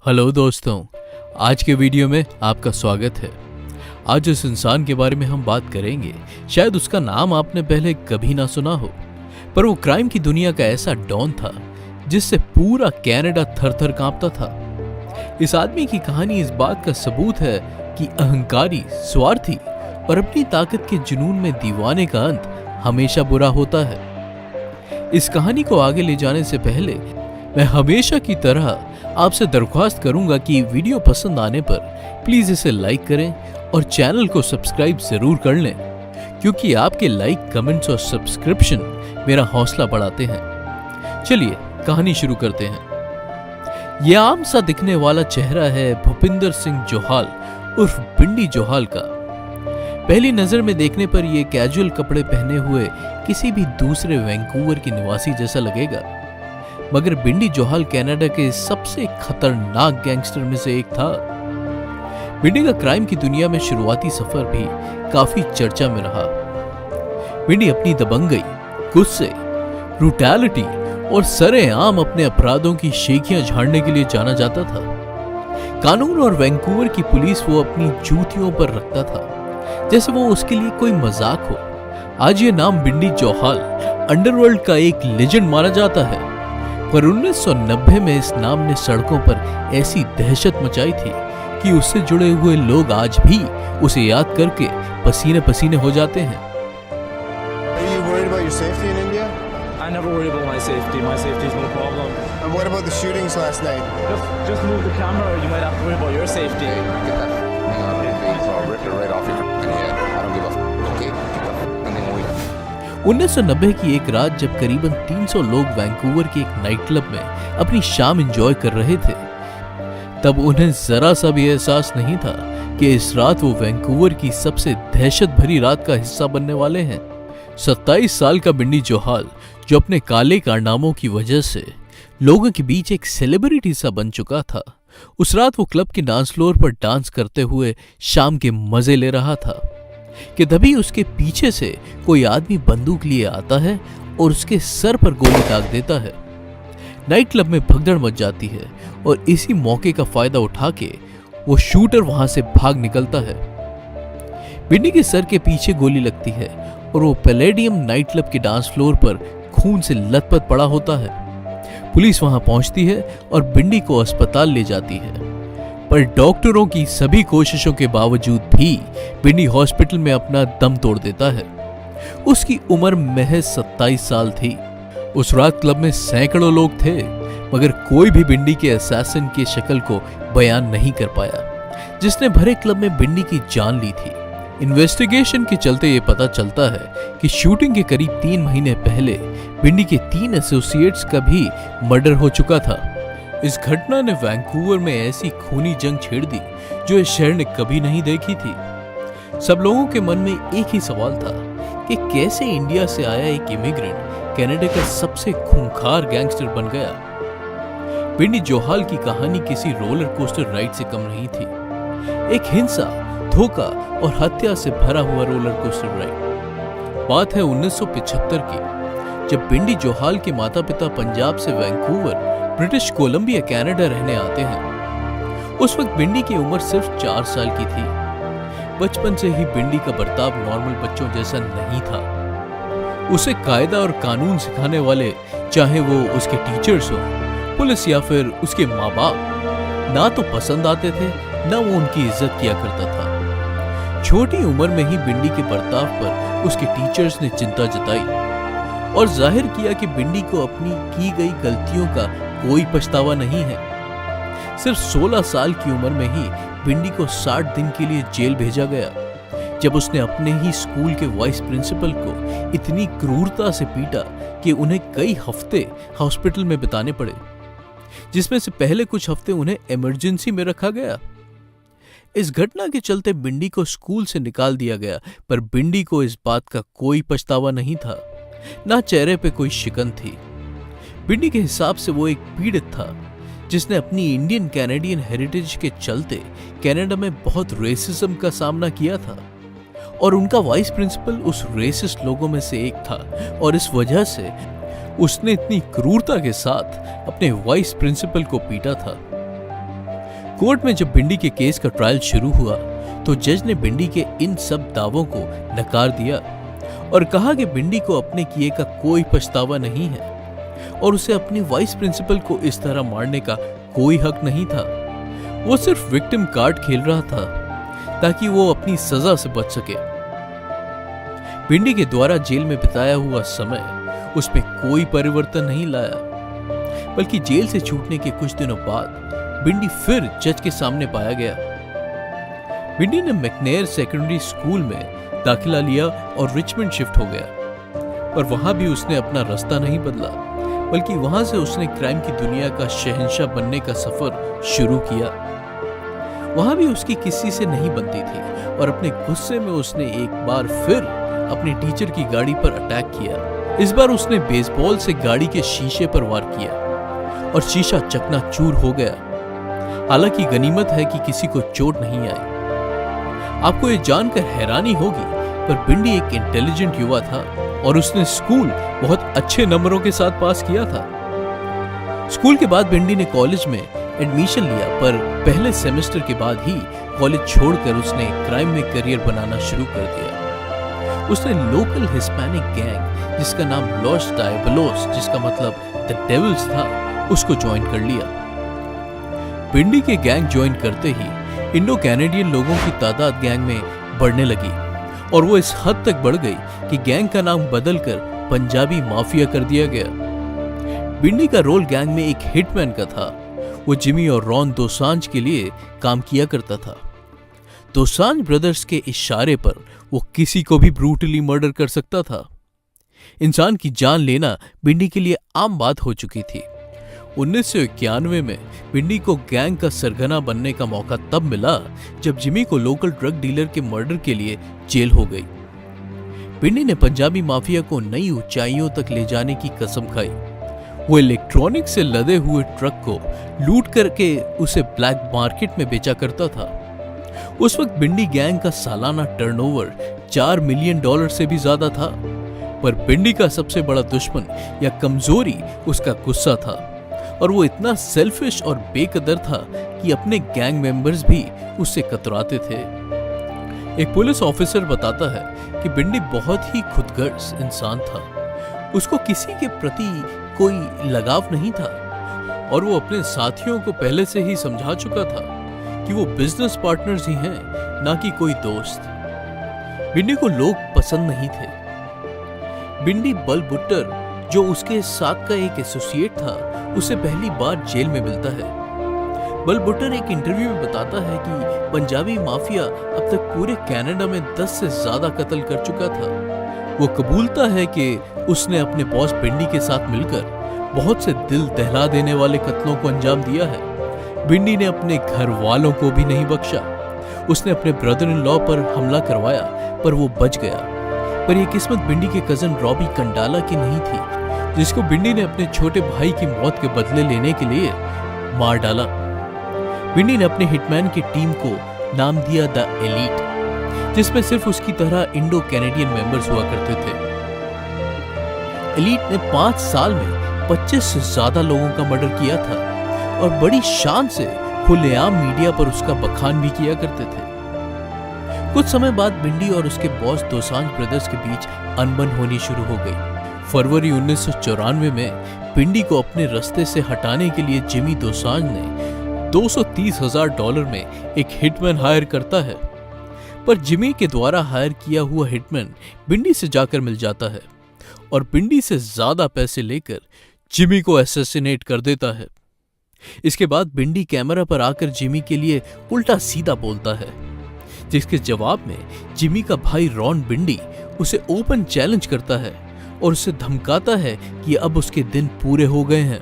Hello दोस्तों, आज के वीडियो में आपका स्वागत है। आज जिस इंसान के बारे में हम बात करेंगे, शायद उसका नाम आपने पहले कभी ना सुना हो, पर वो क्राइम की दुनिया का ऐसा डॉन था जिससे पूरा कनाडा थर-थर कांपता था। इस आदमी की कहानी इस बात का सबूत है कि अहंकारी, स्वार्थी और अपनी ताकत के जुनून में दीवाने का अंत हमेशा बुरा होता है। इस कहानी को आगे ले जाने से पहले मैं हमेशा की तरह आपसे दरख्वास्त करूंगा कि वीडियो पसंद आने पर प्लीज इसे लाइक करें और चैनल को सब्सक्राइब जरूर कर लें, क्योंकि आपके लाइक, कमेंट्स और सब्सक्रिप्शन मेरा हौसला बढ़ाते हैं। चलिए कहानी शुरू करते हैं। यह आम सा दिखने वाला चेहरा है भूपिंदर सिंह जोहाल उर्फ बिंडी जोहाल का। पहली नजर में देखने पर यह कैजुअल कपड़े पहने हुए किसी भी दूसरे वैंकूवर के निवासी जैसा लगेगा, मगर बिंडी जोहाल कनाडा के सबसे खतरनाक गैंगस्टर में से एक था। बिंडी का क्राइम की दुनिया में शुरुआती सफर भी काफी चर्चा में रहा। बिंडी अपनी दबंगई, गुस्से, ब्रूटैलिटी और सरेआम अपने अपराधों की शेखियां झाड़ने के लिए जाना जाता था। कानून और वैंकूवर की पुलिस वो अपनी जूतियों पर रखता था, जैसे वो उसके लिए कोई मजाक हो। आज ये नाम बिंडी जोहाल अंडरवर्ल्ड का एक लेजेंड माना जाता है, पर 1990 में इस नाम ने सड़कों पर ऐसी दहशत मचाई थी कि उससे जुड़े हुए लोग आज भी उसे याद करके पसीने पसीने हो जाते हैं। Are you worried about your safety in India? I never worry about my safety. My safety is no problem. And what about the shootings last night? Just move the camera. You might have to worry about your safety. Get that thing out of your face or rip it right off your head. I don't give a okay? Get the thing away. 1990 की एक रात जब करीबन 300 लोग Vancouver के एक night club में अपनी शाम एंजॉय कर रहे थे, तब उन्हें जरा सा भी एहसास नहीं था कि इस रात वो वैंकूवर की सबसे दहशत भरी रात का हिस्सा बनने वाले हैं। 27 साल का बिंडी जोहाल, जो अपने काले कारनामों की वजह से लोगों के बीच एक सेलिब्रिटी सा बन चुका था, उस रात वो क्लब के डांस फ्लोर पर डांस करते हुए शाम के मजे ले रहा था कि तभी उसके पीछे से कोई आदमी बंदूक लिए आता है और उसके सर पर गोली दाग देता है। नाइट क्लब में भगदड़ मच जाती है और इसी मौके का फायदा उठा के वो शूटर वहां से भाग निकलता है। बिंडी के सर के पीछे गोली लगती है और वो पैलेडियम नाइट क्लब के डांस फ्लोर पर खून से लथपथ पड़ा होता है। पुलिस वहां पहुंचती है और बिंडी को अस्पताल ले जाती है, पर डॉक्टरों की सभी कोशिशों के बावजूद भी बिंडी हॉस्पिटल में अपना दम तोड़ देता है। उसकी उम्र महज 27 साल थी। उस रात क्लब में सैकड़ों लोग थे, मगर कोई भी बिंडी के असैसिन की शक्ल को बयान नहीं कर पाया, जिसने भरे क्लब में बिंडी की जान ली थी। इन्वेस्टिगेशन के चलते ये पता चलता है कि शूटिंग के करीब 3 महीने पहले बिंडी के 3 एसोसिएट्स का भी मर्डर हो चुका था। इस घटना ने वैंकूवर में ऐसी खूनी जंग छेड़ दी जो इस शहर ने कभी नहीं देखी थी। सब लोगों के मन में एक ही सवाल था कि कैसे इंडिया से आया एक इमिग्रेंट कनाडा का सबसे खूंखार गैंगस्टर बन गया। बिंडी जोहाल की कहानी किसी रोलर कोस्टर राइड से कम नहीं थी। एक हिंसा, धोखा और हत्या से भरा हुआ रोलर कोस्टर राइड। बात है 1975 की, जब बिंडी जोहाल के माता पिता पंजाब से वैंकूवर, ब्रिटिश कोलंबिया, कनाडा रहने आते हैं। उस वक्त बिंडी की उम्र सिर्फ 4 साल की थी। बचपन से ही बिंडी का बर्ताव नॉर्मल बच्चों जैसा नहीं था। उसे कायदा और कानून सिखाने वाले, चाहे वो उसके टीचर्स हो, पुलिस या फिर उसके माँ बाप, ना तो पसंद आते थे, ना वो उनकी इज्जत किया करता था। छोटी उम्र में ही बिंडी के बर्ताव पर उसके टीचर्स ने चिंता जताई और जाहिर किया कि बिंडी को अपनी की गई गलतियों का कोई पछतावा नहीं है। सिर्फ 16 साल की उम्र में ही बिंडी को 60 दिन के लिए जेल भेजा गया, जब उसने अपने ही स्कूल के वाइस प्रिंसिपल को इतनी क्रूरता से पीटा कि उन्हें कई हफ्ते हॉस्पिटल में बिताने पड़े, जिसमें से पहले कुछ हफ्ते उन्हें इमरजेंसी में रखा गया। इस घटना के चलते बिंडी को स्कूल से निकाल दिया गया, पर बिंडी को इस बात का कोई पछतावा नहीं था, ना चेहरे पे कोई शिकन थी। बिंडी के हिसाब से वो एक पीड़ित था जिसने अपनी इंडियन कैनेडियन हेरिटेज के चलते कनाडा में बहुत रेसिज्म का सामना किया था, और उनका वाइस प्रिंसिपल उस रेसिस्ट लोगों में से एक था, और इस वजह से उसने इतनी क्रूरता के साथ अपने वाइस प्रिंसिपल को पीटा था। कोर्ट में जब बिंडी के केस का ट्रायल शुरू हुआ तो जज ने बिंडी के इन सब दावों को नकार दिया और कहा कि बिंडी को अपने किए का कोई पछतावा नहीं है और उसे अपनी वाइस प्रिंसिपल को इस तरह मारने का कोई हक नहीं था। वो सिर्फ विक्टिम कार्ड खेल रहा था ताकि वो अपनी सजा से बच सके। बिंडी के द्वारा जेल में बिताया हुआ समय उसमें कोई परिवर्तन नहीं लाया, बल्कि जेल से छूटने के कुछ दिनों बाद बिंडी फिर जज के सामने पाया गया। बिंडी ने मैकनेयर सेकेंडरी स्कूल में दाखिला लिया और रिचमंड शिफ्ट हो गया, पर वहां भी उसने अपना रास्ता नहीं बदला, बल्कि वहां से उसने क्राइम की दुनिया का शहंशाह बनने का सफर शुरू किया। वहां भी उसकी किसी से नहीं बनती थी और अपने गुस्से में उसने एक बार फिर अपने टीचर की गाड़ी पर अटैक किया। इस बार उसने बेसबॉल से गाड़ी के शीशे पर वार किया और शीशा चकनाचूर हो गया। हालांकि गनीमत है कि किसी को चोट नहीं आई। आपको ये जानकर हैरानी होगी, पर बिंडी एक इंटेलिजेंट युवा था और उसने स्कूल बहुत अच्छे नंबरों के साथ पास किया था। स्कूल के बाद बिंडी ने कॉलेज में एडमिशन लिया, पर पहले सेमेस्टर के बाद ही कॉलेज छोड़कर उसने क्राइम में करियर बनाना शुरू कर दिया। उसने लोकल हिस्पैनिक गैंग जिसका नाम लॉस डायबलोस, जिसका मतलब द डेविल्स था, उसको ज्वाइन कर लिया। बिंडी के गैंग ज्वाइन करते ही इंडो कैनेडियन लोगों की तादाद गैंग में बढ़ने लगी और वो इस हद तक बढ़ गई कि गैंग का नाम बदलकर पंजाबी माफिया कर दिया गया। बिंडी का रोल गैंग में एक हिटमैन का था। वो जिमी और रॉन दोसांझ के लिए काम किया करता था। दोसांझ ब्रदर्स के इशारे पर वो किसी को भी ब्रूटली मर्डर कर सकता था। इंसान की जान लेना बिंडी के लिए आम बात हो चुकी थी। 1991 में बिंडी को गैंग का सरगना बनने का मौका तब मिला जब जिमी को लोकल ड्रग डीलर के मर्डर के लिए जेल हो गई। बिंडी ने पंजाबी माफिया को नई ऊंचाइयों तक ले जाने की कसम खाई। वो इलेक्ट्रॉनिक से लदे हुए ट्रक को लूट करके उसे ब्लैक मार्केट में बेचा करता था। उस वक्त बिंडी गैंग का सालाना टर्नओवर $4 मिलियन से भी ज्यादा था, पर बिंडी का सबसे बड़ा दुश्मन या कमजोरी उसका गुस्सा था और वो इतना सेल्फिश और बेकदर था कि अपने गैंग मेंबर्स भी उससे कतराते थे। एक पुलिस ऑफिसर बताता है कि बिंडी बहुत ही खुदगर्ज इंसान था। उसको किसी के प्रति कोई लगाव नहीं था और वो अपने साथियों को पहले से ही समझा चुका था कि वो बिजनेस पार्टनर्स ही हैं, ना कि कोई दोस्त। बिंडी को लोग पसंद नहीं थे। बिंडी बलबुट्टर, जो उसके साथ का एक एसोसिएट था, उसे पहली बार जेल में मिलता है। बलबुट्टर एक इंटरव्यू में बताता है कि पंजाबी माफिया अब तक पूरे कनाडा में 10 से ज्यादा कत्ल कर चुका था। वो कबूलता है कि उसने अपने बॉस बिंडी के साथ मिलकर बहुत से दिल दहला देने वाले कत्लों को अंजाम दिया है। बिंडी ने अपने घर वालों को भी नहीं बख्शा। उसने अपने ब्रदर इन लॉ पर हमला करवाया, पर वो बच गया। पर यह किस्मत बिंडी के कजन रॉबी कंडाला की नहीं थी, जिसको बिंडी ने अपने छोटे भाई की मौत के बदले लेने के लिए मार डाला। बिंडी ने अपने हिटमैन की टीम को नाम दिया द एलीट, जिसमें सिर्फ उसकी तरह इंडो कैनेडियन मेंबर्स हुआ करते थे। एलीट ने 5 साल में 25 से ज्यादा लोगों का मर्डर किया था और बड़ी शान से खुलेआम मीडिया पर उसका बखान भी किया करते थे। कुछ समय बाद बिंडी और उसके बॉस दोसांझ ब्रदर्स के बीच अनबन होनी शुरू हो गई। फरवरी 1994 में बिंडी को अपने रास्ते से हटाने के लिए जिमी दोसांझ ने $230,000 में एक हिटमैन हायर करता है, पर जिमी के द्वारा हायर किया हुआ हिटमैन बिंडी से जाकर मिल जाता है और बिंडी से ज्यादा पैसे लेकर जिमी को असैसिनेट कर देता है। इसके बाद बिंडी कैमरा पर आकर जिमी के लिए उल्टा सीधा बोलता है, जिसके जवाब में जिमी का भाई रॉन बिंडी उसे ओपन चैलेंज करता है और उसे धमकाता है कि अब उसके दिन पूरे हो गए हैं।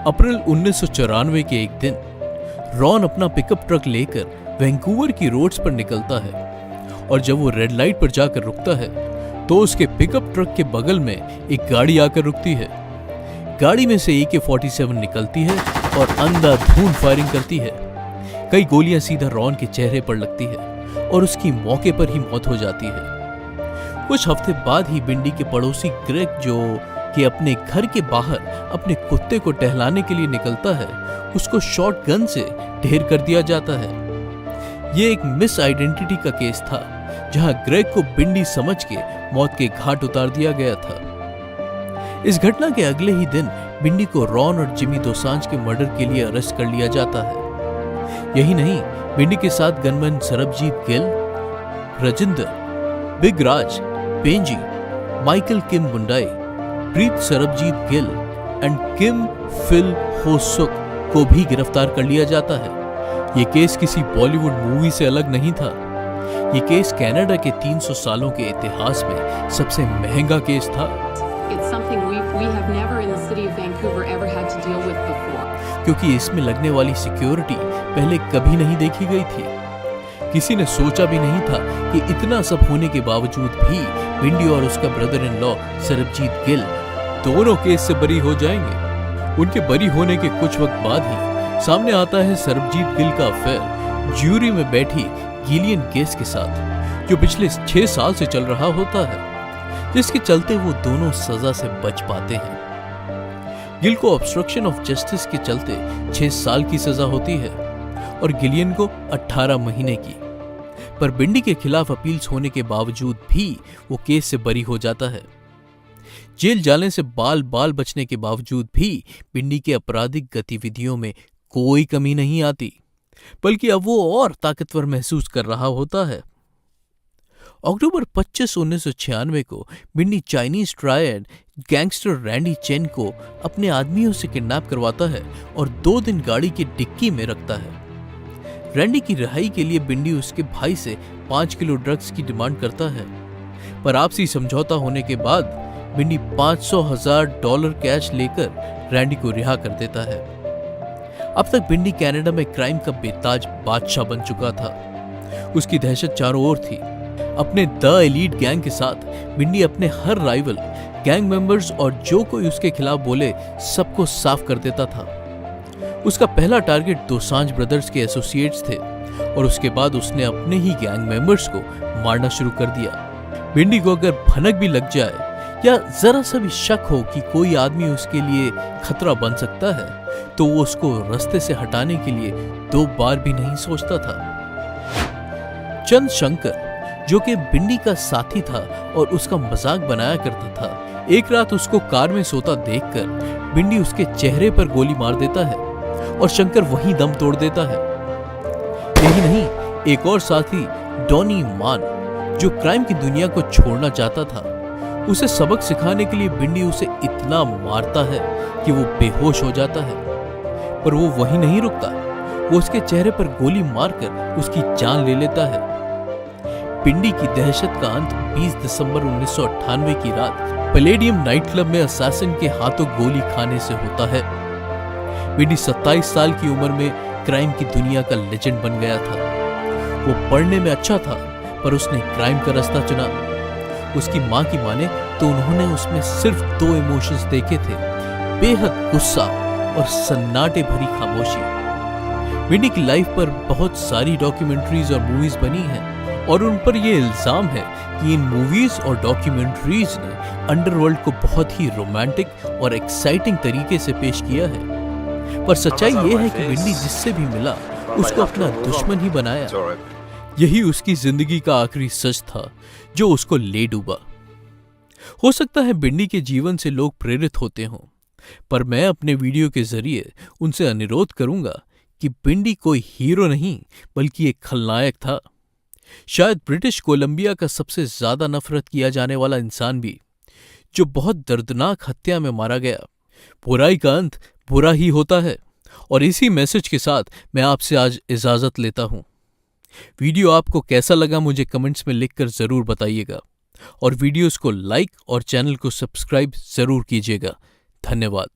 अप्रैल 1994 के एक दिन रॉन अपना पिकअप ट्रक लेकर वैंकूवर की रोड्स पर निकलता है और जब वो रेड लाइट पर जाकर रुकता है तो उसके पिकअप ट्रक के बगल में एक गाड़ी आकर रुकती है। गाड़ी में से AK-47 निकलती है और अंधाधुंध फायरिंग करती है। कई गोलियां सीधा रॉन के चेहरे पर लगती है और उसकी मौके पर ही मौत हो जाती है। कुछ हफ्ते बाद ही बिंडी के पड़ोसी ग्रेग, जो कि अपने घर के बाहर अपने कुत्ते को टहलाने के लिए निकलता है, उसको शॉटगन से ढेर कर दिया जाता है। यह एक मिस आइडेंटिटी का केस था, जहां ग्रेग को बिंडी समझ के मौत के घाट उतार दिया गया था। इस घटना के अगले ही दिन बिंडी को रॉन और जिमी दोसांझ के मर्डर के लिए अरेस्ट कर लिया जाता है। यही नहीं, बिंडी के साथ gunman Sarbjit Gill, Rajinder, Big Raj, Benji, Michael Kim Bundai, Preet Sarbjit Gill and Kim Phil Ho Suk को भी गिरफ्तार कर लिया जाता है। यह केस किसी बॉलीवुड मूवी से अलग नहीं था। यह केस कनाडा के 300 सालों के इतिहास में सबसे महंगा केस था। It's something we have never in the city of Vancouver ever had to deal with before. क्योंकि इसमें लगने वाली सिक्योरिटी पहले कभी नहीं देखी गई थी। किसी ने सोचा भी नहीं था कि इतना सब होने के बावजूद भी बिंडी और उसका brother in law Sarabjit Gill दोनों केस से बरी हो जाएंगे। उनके बरी होने के कुछ वक्त बाद ही सामने आता है सरबजीत गिल का अफेयर ज्यूरी में बैठी गिलियन केस के साथ, जो पिछले 6 साल से चल रहा होता है, जिसके चलते वो दोनों सजा से बच पाते हैं। गिल को ऑब्स्ट्रक्शन ऑफ जस्टिस के चलते 6 साल की सजा होती है और गिलियन को 18 महीने की। पर बिंडी के खिलाफ अपील्स होने के बावजूद भी वो केस से बरी हो जाता है। जेल जाने से बाल बाल बचने के बावजूद भी बिंडी के आपराधिक गतिविधियों में कोई कमी नहीं आती, बल्कि अब वो और ताकतवर महसूस कर रहा होता है। अक्टूबर 25, 1996 को Bindy Chinese triad gangster Randy Chen को अपने आदमियों से किडनैप करवाता है और 2 दिन गाड़ी की डिक्की में रखता है। रैंडी की रिहाई के लिए बिंडी उसके भाई से 5 किलो ड्रग्स की डिमांड करता है, पर आपसी समझौता होने के बाद बिंडी $500,000 कैश लेकर रैंडी को रिहा कर देता है। अब तक बिंडी कनाडा में क्राइम का बेताज बादशाह बन चुका था। उसकी दहशत चारों ओर थी। अपने द एलीट गैंग के साथ बिंडी अपने हर राइवल, गैंग मेंबर्स और जो कोई उसके खिलाफ बोले सबको साफ कर देता था। उसका पहला टारगेट दोसांझ ब्रदर्स के एसोसिएट्स थे और उसके बाद उसने अपने ही गैंग मेंबर्स को मारना शुरू कर दिया। बिंडी को अगर भनक भी लग जाए या जरा सा भी शक हो कि कोई आदमी उसके लिए खतरा बन सकता है, तो वो उसको रास्ते से हटाने के लिए 2 बार भी नहीं सोचता था। चंद शंकर, जो कि बिंडी का साथी था और उसका मजाक बनाया करता था, एक रात उसको कार में सोता देखकर बिंडी उसके चेहरे पर गोली मार देता है और शंकर वहीं दम तोड़ देता है। यही नहीं, एक और साथी डॉनी मान, जो क्राइम की दुनिया को छोड़ना चाहता था, उसे सबक सिखाने के लिए बिंडी उसे इतना मारता है कि वो बेहोश हो जाता है। पर वो वहीं नहीं रुकता, वो उसके चेहरे पर गोली मारकर उसकी जान ले लेता है। बिंडी की दहशत का अंत 20 दिसंबर 1998 की रात पैलेडियम नाइट क्लब में असैसिन के हाथों गोली खाने से होता है। बिंडी 27 साल की उम्र में क्राइम की दुनिया का लेजेंड बन गया था। वो पढ़ने में अच्छा था, पर उसने क्राइम का रास्ता चुना। उसकी माँ की माने तो उन्होंने उसमें सिर्फ 2 इमोशंस देखे थे, बेहद गुस्सा और सन्नाटे भरी खामोशी। बिंडी की लाइफ पर बहुत सारी डॉक्यूमेंट्रीज और मूवीज बनी हैं और उन पर यह इल्जाम है कि इन मूवीज और डॉक्यूमेंट्रीज ने अंडरवर्ल्ड को बहुत ही रोमांटिक और एक्साइटिंग तरीके से पेश किया है। पर सच्चाई यह है कि बिंडी जिससे भी मिला उसको अपना दुश्मन ही बनाया। यही उसकी जिंदगी का आखिरी सच था जो उसको ले डूबा। हो सकता है बिंडी के जीवन से लोग प्रेरित होते हों, पर मैं अपने वीडियो के जरिए उनसे अनुरोध करूंगा कि बिंडी कोई हीरो नहीं बल्कि एक खलनायक था। शायद ब्रिटिश कोलंबिया का सबसे ज्यादा नफरत किया जाने वाला इंसान भी, जो बहुत दर्दनाक हत्या में मारा गया। बुराई का अंत बुरा ही होता है। और इसी मैसेज के साथ मैं आपसे आज इजाजत लेता हूं। वीडियो आपको कैसा लगा मुझे कमेंट्स में लिखकर जरूर बताइएगा और वीडियोस को लाइक और चैनल को सब्सक्राइब जरूर कीजिएगा। धन्यवाद।